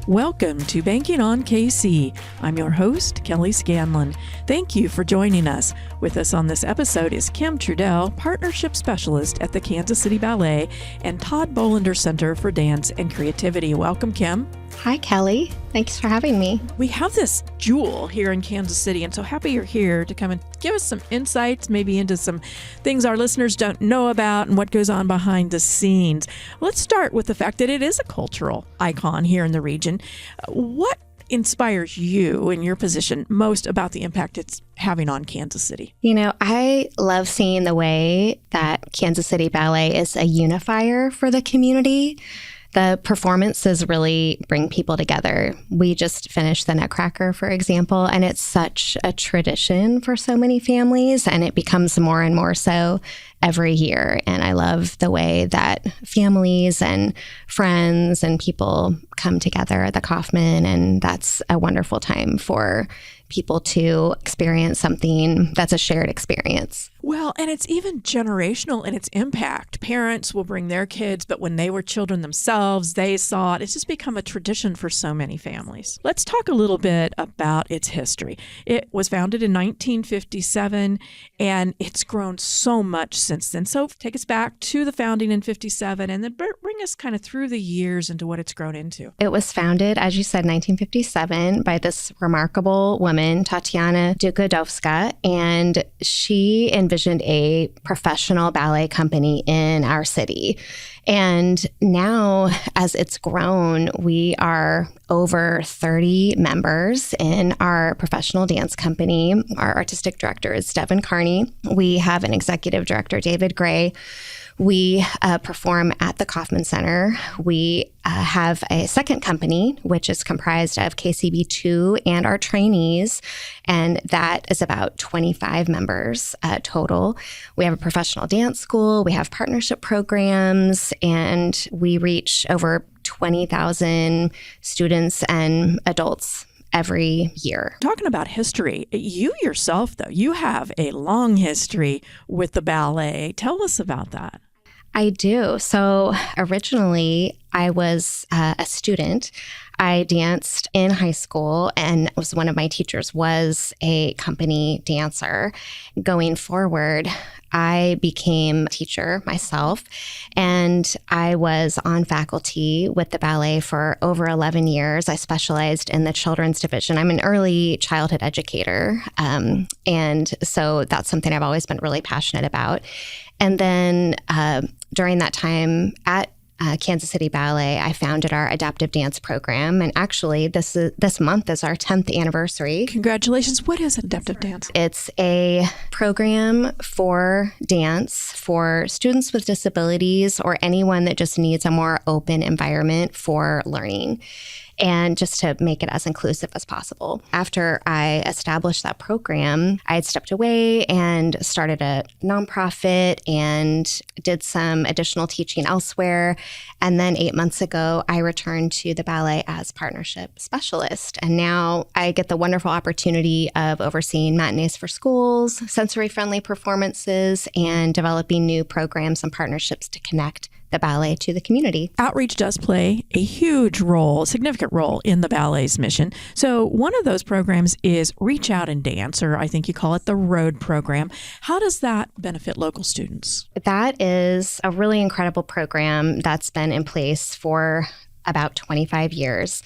Welcome to Banking on KC. I'm your host, Kelly Scanlon. Thank you for joining us. With us on this episode is Kim Trudell, Partnership Specialist at the Kansas City Ballet and Todd Bolander Center for Dance and Creativity. Welcome, Kim. Hi, Kelly. Thanks for having me. We have this jewel here in Kansas City, and so happy you're here to come and give us some insights, maybe into some things our listeners don't know about and what goes on behind the scenes. Let's start with the fact that it is a cultural icon here in the region. What inspires you in your position most about the impact it's having on Kansas City? You know, I love seeing the way that Kansas City Ballet is a unifier for the community. The performances really bring people together. We just finished the Nutcracker, for example, and it's such a tradition for so many families, and it becomes more and more so every year. And I love the way that families and friends and people come together at the Kaufman, and that's a wonderful time for people to experience something that's a shared experience. Well, and it's even generational in its impact. Parents will bring their kids, but when they were children themselves, they saw it. It's just become a tradition for so many families. Let's talk a little bit about its history. It was founded in 1957, and it's grown so much since then. So take us back to the founding in 57, and then bring us kind of through the years into what it's grown into. It was founded, as you said, 1957 by this remarkable woman, Tatiana Dukadovska, and she envisioned a professional ballet company in our city. And now, as it's grown, we are over 30 members in our professional dance company. Our artistic director is Devin Carney. We have an executive director, David Gray. We perform at the Kaufman Center. We have a second company, which is comprised of KCB2 and our trainees, and that is about 25 members total. We have a professional dance school. We have partnership programs, and we reach over 20,000 students and adults every year. Talking about history, you yourself, though, you have a long history with the ballet. Tell us about that. I do. So originally, I was a student. I danced in high school, and one of my teachers was a company dancer. Going forward, I became a teacher myself, and I was on faculty with the ballet for over 11 years. I specialized in the children's division. I'm an early childhood educator, and so that's something I've always been really passionate about. And then during that time at Kansas City Ballet, I founded our adaptive dance program. And actually, this month is our 10th anniversary. Congratulations. What is adaptive dance? It's a program for dance for students with disabilities or anyone that just needs a more open environment for learning, and just to make it as inclusive as possible. After I established that program, I had stepped away and started a nonprofit and did some additional teaching elsewhere. And then 8 months ago, I returned to the ballet as partnership specialist. And now I get the wonderful opportunity of overseeing matinees for schools, sensory-friendly performances, and developing new programs and partnerships to connect the ballet to the community. Outreach does play a huge role, a significant role in the ballet's mission. So one of those programs is Reach Out and Dance, or I think you call it the ROAD program. How does that benefit local students? That is a really incredible program that's been in place for about 25 years.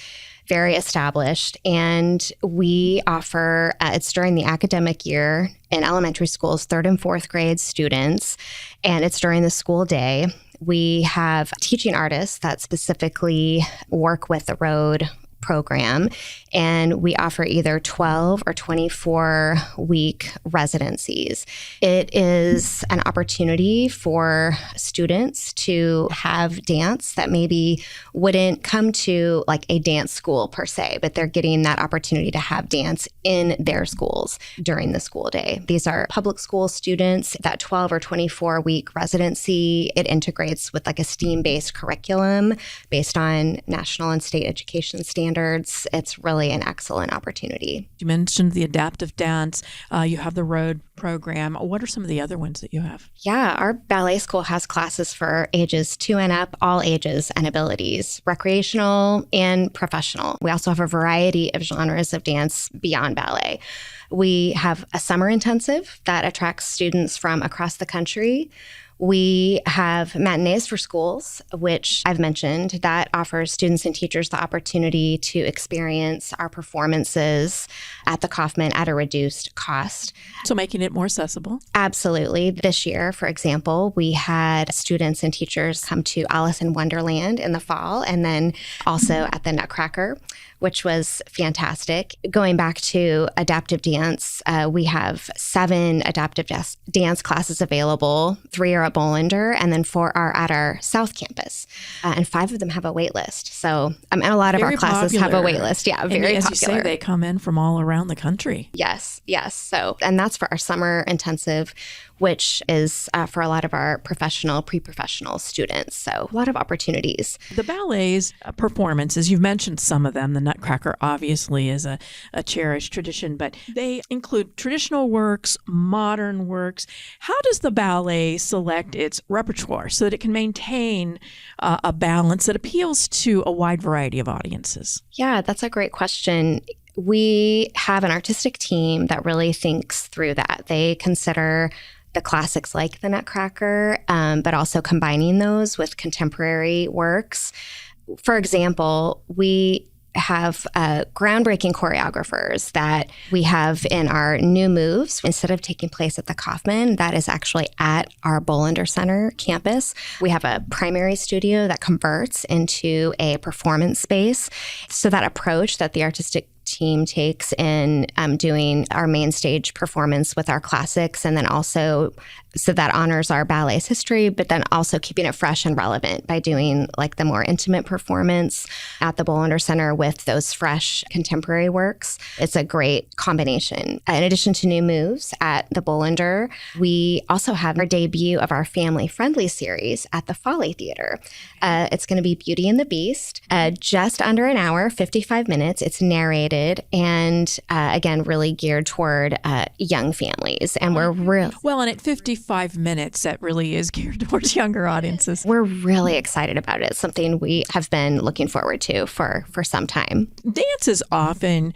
Very established, and we offer, it's during the academic year in elementary schools, 3rd and 4th grade students, and it's during the school day. We have teaching artists that specifically work with the ROAD program, and we offer either 12 or 24-week residencies. It is an opportunity for students to have dance that maybe wouldn't come to like a dance school per se, but they're getting that opportunity to have dance in their schools during the school day. These are public school students. That 12 or 24-week residency, it integrates with like a STEAM-based curriculum based on national and state education standards. standards, it's really an excellent opportunity. You mentioned the adaptive dance. You have the road program. What are some of the other ones that you have? Yeah, our ballet school has classes for ages 2 and up, all ages and abilities, recreational and professional. We also have a variety of genres of dance beyond ballet. We have a summer intensive that attracts students from across the country. We have matinees for schools, which I've mentioned, that offers students and teachers the opportunity to experience our performances at the Kaufman at a reduced cost. So making it more accessible. Absolutely. This year, for example, we had students and teachers come to Alice in Wonderland in the fall, and then also at the Nutcracker, which was fantastic. Going back to adaptive dance, we have 7 adaptive dance classes available. 3 are at Bollinger, and then 4 are at our South Campus. And 5 of them have a wait list. So, and a lot of Very our classes popular. have a wait list. Yeah, very and as popular. you say, they come in from all around the country. Yes. So, and that's for our summer intensive, which is for a lot of our pre-professional students. So a lot of opportunities. The ballet's performances, you've mentioned some of them. The Nutcracker obviously is a cherished tradition, but they include traditional works, modern works. How does the ballet select its repertoire so that it can maintain a balance that appeals to a wide variety of audiences? Yeah, that's a great question. We have an artistic team that really thinks through that. They consider the classics like the Nutcracker, but also combining those with contemporary works. For example, we have groundbreaking choreographers that we have in our new moves. Instead of taking place at the Kaufman, that is actually at our Bollinger Center campus. We have a primary studio that converts into a performance space. So that approach that the artistic team takes in doing our main stage performance with our classics, and then also so that honors our ballet's history, but then also keeping it fresh and relevant by doing like the more intimate performance at the Bollinger Center with those fresh contemporary works. It's a great combination. In addition to new moves at the Bollinger, we also have our debut of our family-friendly series at the Folly Theater. It's going to be Beauty and the Beast, just under an hour, 55 minutes. It's narrated and again, really geared toward young families. And we're well, and at 55 minutes, that really is geared towards younger audiences. We're really excited about it. It's something we have been looking forward to for some time. Dance is often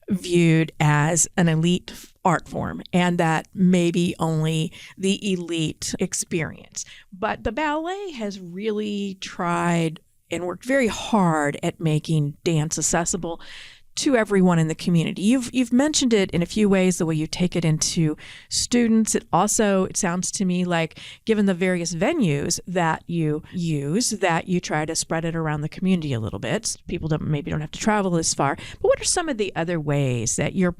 viewed as an elite art form, and that maybe only the elite experience. But the ballet has really tried and worked very hard at making dance accessible to everyone in the community. You've mentioned it in a few ways, the way you take it into students. It sounds to me like, given the various venues that you use, that you try to spread it around the community a little bit. People maybe don't have to travel as far. But what are some of the other ways that you're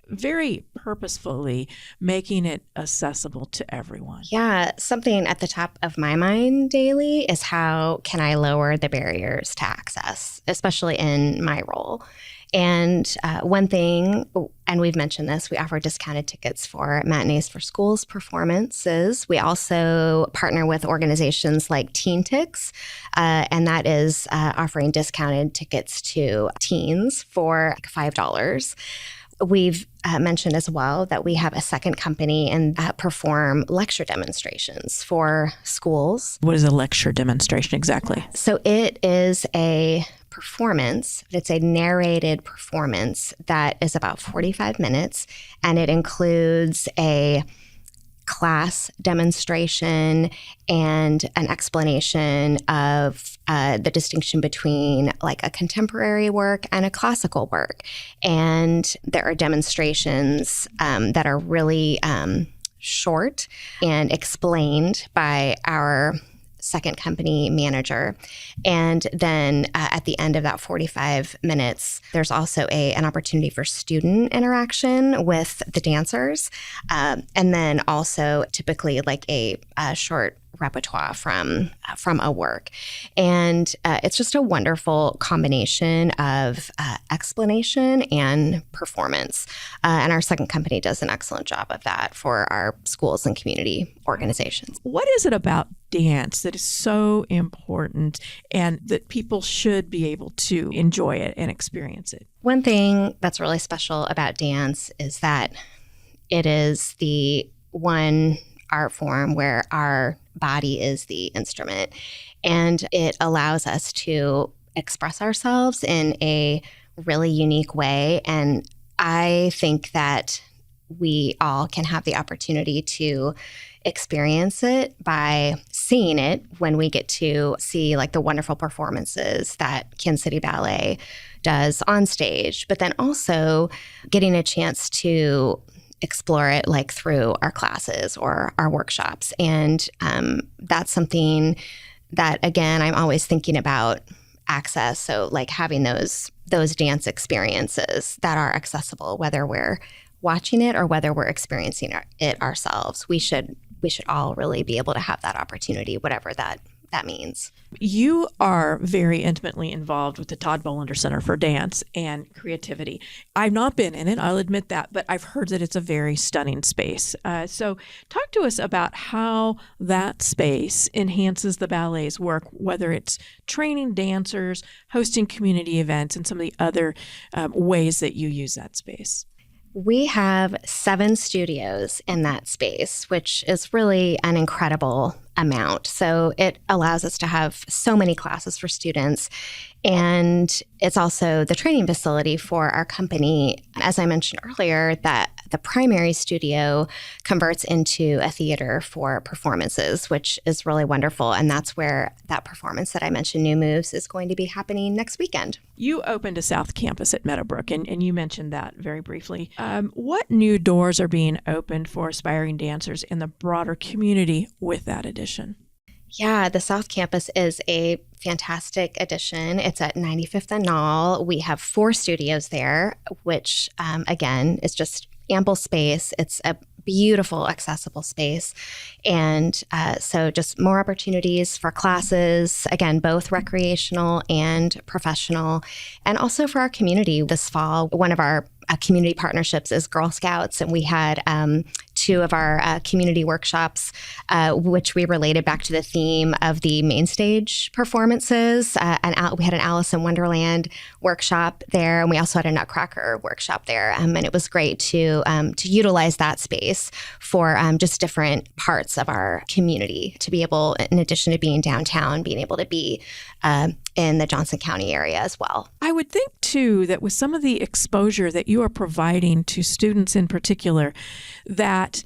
very purposefully making it accessible to everyone? Yeah, something at the top of my mind daily is how can I lower the barriers to access, especially in my role. And one thing, and we've mentioned this, we offer discounted tickets for matinees for schools performances. We also partner with organizations like Teen Tix, and that is offering discounted tickets to teens for $5. We've mentioned as well that we have a second company and perform lecture demonstrations for schools. What is a lecture demonstration exactly? So it is a performance. It's a narrated performance that is about 45 minutes, and it includes a class demonstration and an explanation of the distinction between like a contemporary work and a classical work. And there are demonstrations that are really short and explained by our second company manager. And then at the end of that 45 minutes, there's also an opportunity for student interaction with the dancers. And then also typically like a short repertoire from a work. And it's just a wonderful combination of explanation and performance. And our second company does an excellent job of that for our schools and community organizations. What is it about dance that is so important and that people should be able to enjoy it and experience it? One thing that's really special about dance is that it is the one art form where our body is the instrument, and it allows us to express ourselves in a really unique way. And I think that we all can have the opportunity to experience it by seeing it when we get to see like the wonderful performances that Kansas City Ballet does on stage, but then also getting a chance to explore it like through our classes or our workshops. And that's something that, again, I'm always thinking about access. So like having those dance experiences that are accessible, whether we're watching it or whether we're experiencing it ourselves. We should all really be able to have that opportunity, whatever that means. You are very intimately involved with the Todd Bolander Center for Dance and Creativity. I've not been in it, I'll admit that, but I've heard that it's a very stunning space. So talk to us about how that space enhances the ballet's work, whether it's training dancers, hosting community events, and some of the other ways that you use that space. We have 7 studios in that space, which is really an incredible amount. So it allows us to have so many classes for students. And it's also the training facility for our company. As I mentioned earlier, that the primary studio converts into a theater for performances, which is really wonderful. And that's where that performance that I mentioned, New Moves, is going to be happening next weekend. You opened a South Campus at Meadowbrook, and you mentioned that very briefly. What new doors are being opened for aspiring dancers in the broader community with that addition? Yeah, the South Campus is a fantastic addition. It's at 95th and Knoll. We have 4 studios there, which, again, is just ample space. It's a beautiful, accessible space. And so just more opportunities for classes, again, both recreational and professional, and also for our community. This fall, one of our community partnerships is Girl Scouts, and we had 2 of our community workshops, which we related back to the theme of the main stage performances. We had an Alice in Wonderland workshop there, and we also had a Nutcracker workshop there. And it was great to utilize that space for just different parts of our community, to be able, in addition to being downtown, being able to be in the Johnson County area as well. I would think, too, that with some of the exposure that you are providing to students in particular, that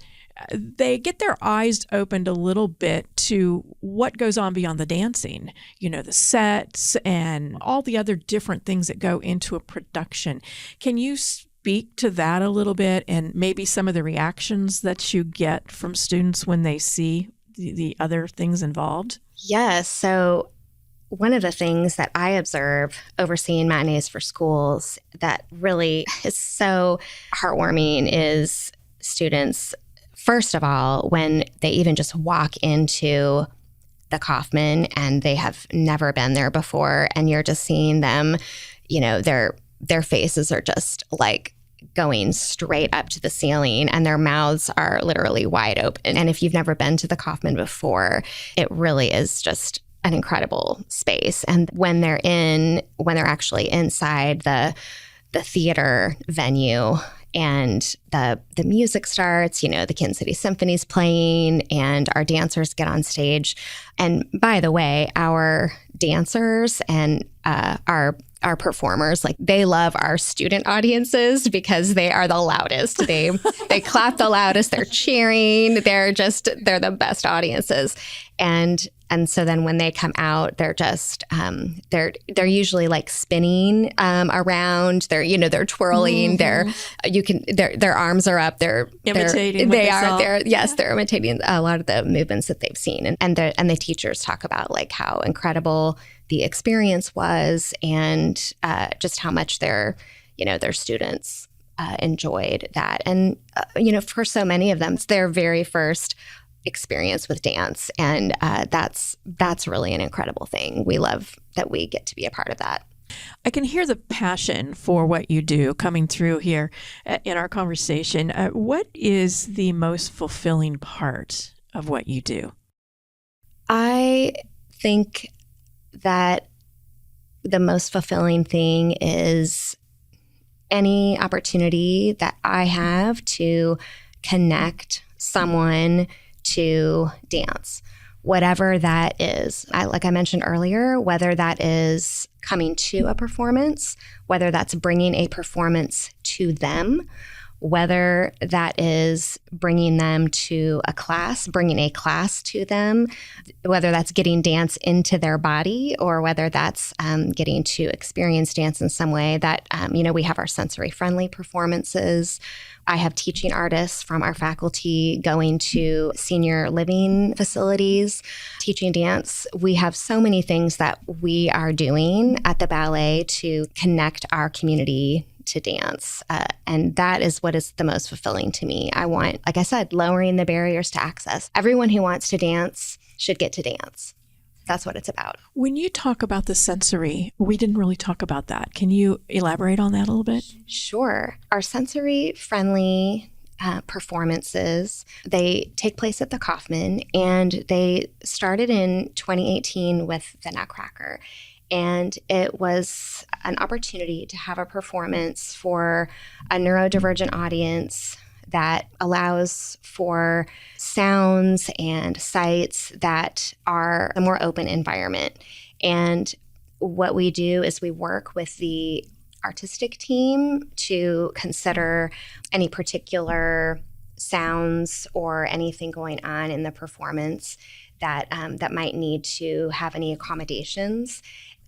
they get their eyes opened a little bit to what goes on beyond the dancing, the sets and all the other different things that go into a production. Can you speak to that a little bit, and maybe some of the reactions that you get from students when they see the other things involved? Yes. So one of the things that I observe overseeing matinees for schools that really is so heartwarming is students, first of all, when they even just walk into the Kaufman and they have never been there before, and you're just seeing them, their faces are just like going straight up to the ceiling, and their mouths are literally wide open. And if you've never been to the Kaufman before, it really is just an incredible space. And when they're actually inside the theater venue and the music starts, the Kansas City Symphony's playing and our dancers get on stage. And by the way, our dancers and our performers, like, they love our student audiences because they are the loudest. They clap the loudest, they're cheering, they're the best audiences. And so then when they come out, they're just they're usually like spinning around. They're twirling. Mm-hmm. Their arms are up. They're imitating. They're imitating a lot of the movements that they've seen. And the teachers talk about like how incredible the experience was, and just how much their students enjoyed that. And for so many of them, it's their very first experience with dance, and that's really an incredible thing. We love that we get to be a part of that. I can hear the passion for what you do coming through here in our conversation. What is the most fulfilling part of what you do? I think that the most fulfilling thing is any opportunity that I have to connect someone to dance, whatever that is. Like I mentioned earlier, whether that is coming to a performance, whether that's bringing a performance to them, whether that is bringing them to a class, bringing a class to them, whether that's getting dance into their body, or whether that's getting to experience dance in some way. That, we have our sensory-friendly performances. I have teaching artists from our faculty going to senior living facilities, teaching dance. We have so many things that we are doing at the ballet to connect our community to dance. And that is what is the most fulfilling to me. I want, like I said, lowering the barriers to access. Everyone who wants to dance should get to dance. That's what it's about. When you talk about the sensory, we didn't really talk about that. Can you elaborate on that a little bit? Sure. Our sensory-friendly performances, they take place at the Kaufman, and they started in 2018 with the Nutcracker. And it was an opportunity to have a performance for a neurodivergent audience that allows for sounds and sights that are a more open environment. And what we do is we work with the artistic team to consider any particular sounds or anything going on in the performance that might need to have any accommodations.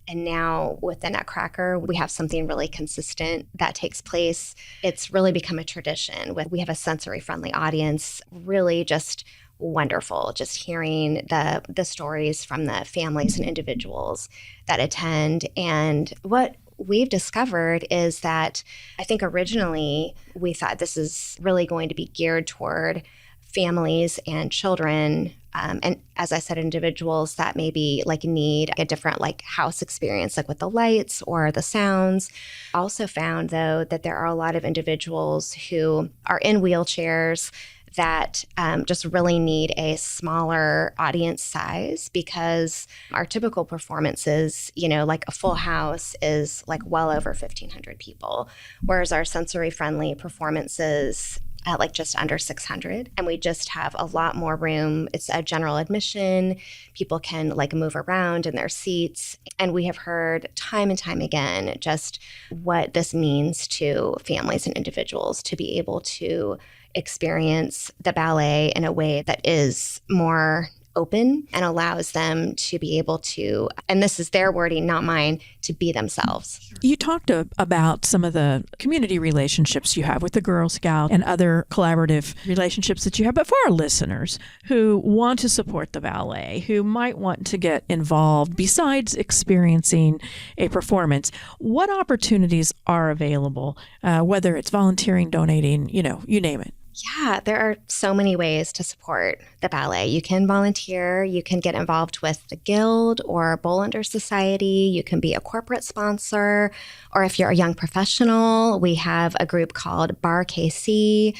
And now with the Nutcracker, we have something really consistent that takes place. It's really become a tradition. We have a sensory-friendly audience, really just wonderful, just hearing the stories from the families and individuals that attend. And what we've discovered is that I think originally we thought this is really going to be geared toward families and children, and as I said, individuals that maybe need a different house experience, with the lights or the sounds. Also found though that there are a lot of individuals who are in wheelchairs that just really need a smaller audience size, because our typical performances, a full house is well over 1,500 people, whereas our sensory-friendly performances at just under 600. And we just have a lot more room. It's a general admission. People can move around in their seats. And we have heard time and time again just what this means to families and individuals to be able to experience the ballet in a way that is more open and allows them to be able to, and this is their wording, not mine, to be themselves. You talked about some of the community relationships you have with the Girl Scout and other collaborative relationships that you have. But for our listeners who want to support the ballet, who might want to get involved besides experiencing a performance, what opportunities are available, whether it's volunteering, donating, you name it? Yeah, there are so many ways to support the ballet. You can volunteer, you can get involved with the Guild or Bollinger Society, you can be a corporate sponsor, or if you're a young professional, we have a group called Bar KC.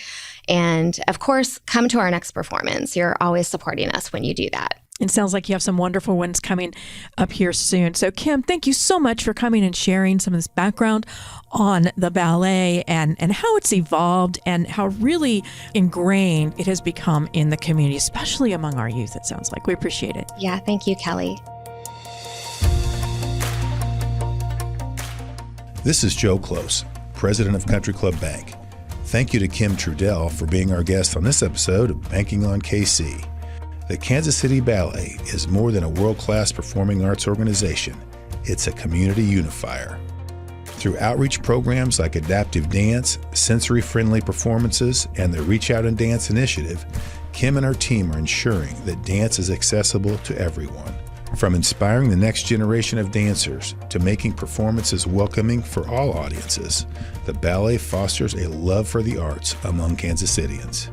And of course, come to our next performance. You're always supporting us when you do that. It sounds like you have some wonderful ones coming up here soon. So Kim, thank you so much for coming and sharing some of this background on the ballet and how it's evolved and how really ingrained it has become in the community, especially among our youth, it sounds like. We appreciate it. Yeah, thank you, Kelly. This is Joe Close, president of Country Club Bank. Thank you to Kim Trudell for being our guest on this episode of Banking on KC. The Kansas City Ballet is more than a world-class performing arts organization. It's a community unifier. Through outreach programs like adaptive dance, sensory-friendly performances, and the Reach Out and Dance initiative, Kim and her team are ensuring that dance is accessible to everyone. From inspiring the next generation of dancers to making performances welcoming for all audiences, the ballet fosters a love for the arts among Kansas Cityans.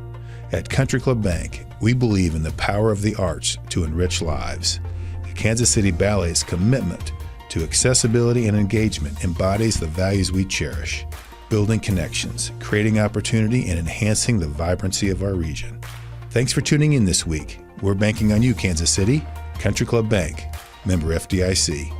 At Country Club Bank, we believe in the power of the arts to enrich lives. The Kansas City Ballet's commitment to accessibility and engagement embodies the values we cherish, building connections, creating opportunity, and enhancing the vibrancy of our region. Thanks for tuning in this week. We're banking on you, Kansas City. Country Club Bank, member FDIC.